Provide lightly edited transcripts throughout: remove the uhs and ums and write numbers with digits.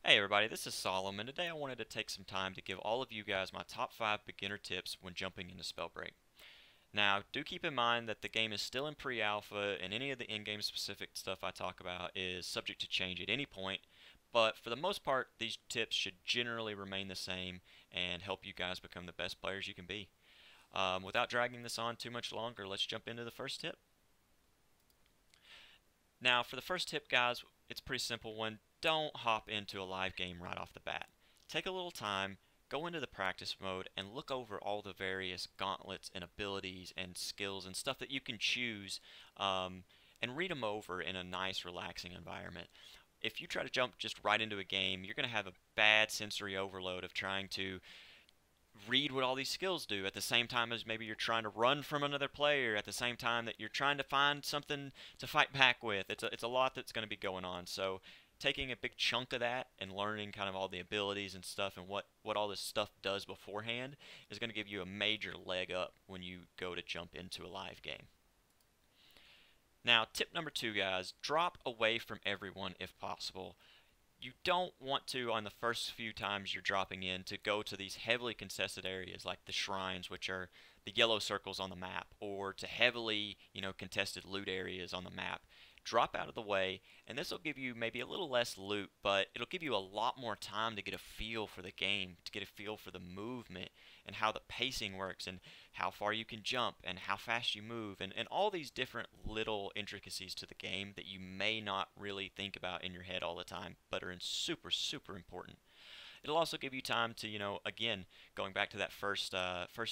Hey everybody, this is Solomon. Today I wanted to take some time to give all of you guys my top 5 beginner tips when jumping into Spellbreak. Now, do keep in mind that the game is still in pre-alpha and any of the in-game specific stuff I talk about is subject to change at any point, but for the most part, these tips should generally remain the same and help you guys become the best players you can be. Without dragging this on too much longer, let's jump into the first tip. Now, for the first tip, guys, it's a pretty simple one. Don't hop into a live game right off the bat. Take a little time, go into the practice mode, and look over all the various gauntlets and abilities and skills and stuff that you can choose, and read them over in a nice, relaxing environment. If you try to jump just right into a game, you're going to have a bad sensory overload of trying to read what all these skills do at the same time as maybe you're trying to run from another player at the same time that you're trying to find something to fight back with. It's a lot that's going to be going on. So taking a big chunk of that and learning kind of all the abilities and stuff and what all this stuff does beforehand is going to give you a major leg up when you go to jump into a live game. Now, tip number 2, guys, drop away from everyone if possible. You don't want to, on the first few times you're dropping in, to go to these heavily contested areas like the shrines, which are the yellow circles on the map, or to heavily, contested loot areas on the map. Drop out of the way, and this will give you maybe a little less loot, but it'll give you a lot more time to get a feel for the game, to get a feel for the movement, and how the pacing works, and how far you can jump, and how fast you move, and all these different little intricacies to the game that you may not really think about in your head all the time, but are super, super important. It'll also give you time to, again, going back to that first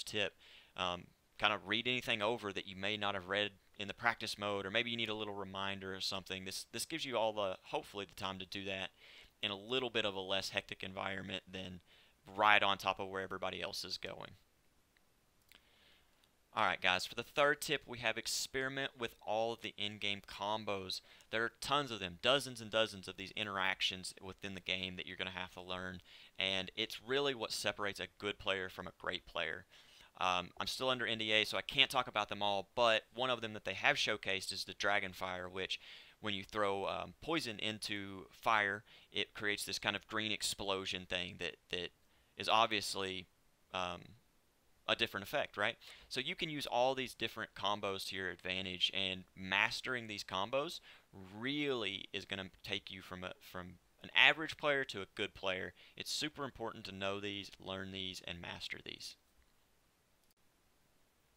tip, kind of read anything over that you may not have read in the practice mode, or maybe you need a little reminder or something. This gives you hopefully the time to do that in a little bit of a less hectic environment than right on top of where everybody else is going. Alright guys, for the third tip we have experiment with all of the in-game combos. There are tons of them, dozens and dozens of these interactions within the game that you're going to have to learn, and it's really what separates a good player from a great player. I'm still under NDA, so I can't talk about them all, but one of them that they have showcased is the Dragon Fire, which when you throw poison into fire, it creates this kind of green explosion thing that is obviously a different effect, right? So you can use all these different combos to your advantage, and mastering these combos really is going to take you from an average player to a good player. It's super important to know these, learn these, and master these.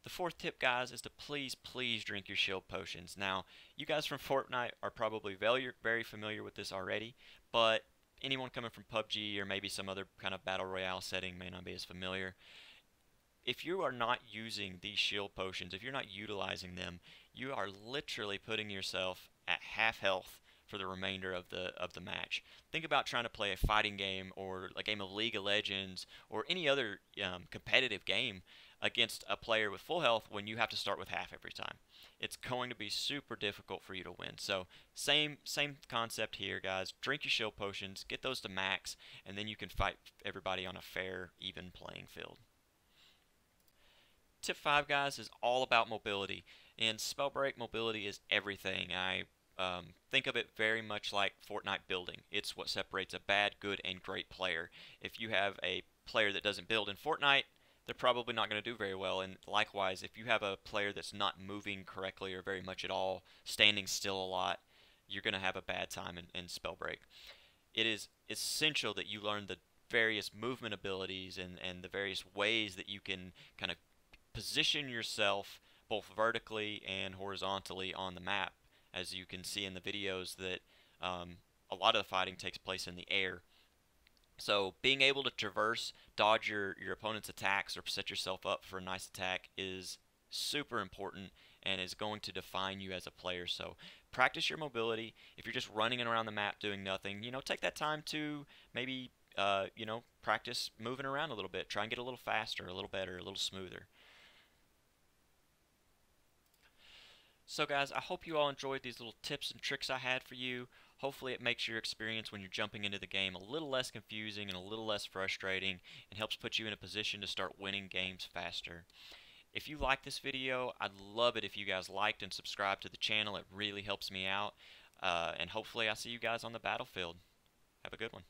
The fourth tip, guys, is to please drink your shield potions. Now, you guys from Fortnite are probably very familiar with this already, but anyone coming from PUBG or maybe some other kind of battle royale setting may not be as familiar. If you are not using these shield potions, if you're not utilizing them, you are literally putting yourself at half health for the remainder of the match. Think about trying to play a fighting game or a game of League of Legends or any other competitive game against a player with full health when you have to start with half every time. It's going to be super difficult for you to win. So same concept here, guys. Drink your shield potions, get those to max, and then you can fight everybody on a fair, even playing field. Tip 5, guys, is all about mobility. In Spellbreak, mobility is everything. I think of it very much like Fortnite building. It's what separates a bad, good, and great player. If you have a player that doesn't build in Fortnite, they're probably not going to do very well. And likewise, if you have a player that's not moving correctly or very much at all, standing still a lot, you're going to have a bad time in Spellbreak. It is essential that you learn the various movement abilities and the various ways that you can kind of position yourself both vertically and horizontally on the map. As you can see in the videos that a lot of the fighting takes place in the air. So being able to traverse, dodge your opponent's attacks, or set yourself up for a nice attack is super important and is going to define you as a player. So practice your mobility. If you're just running around the map doing nothing, take that time to maybe practice moving around a little bit. Try and get a little faster, a little better, a little smoother. So guys, I hope you all enjoyed these little tips and tricks I had for you. Hopefully it makes your experience when you're jumping into the game a little less confusing and a little less frustrating, and helps put you in a position to start winning games faster. If you like this video, I'd love it if you guys liked and subscribed to the channel. It really helps me out. And hopefully I see you guys on the battlefield. Have a good one.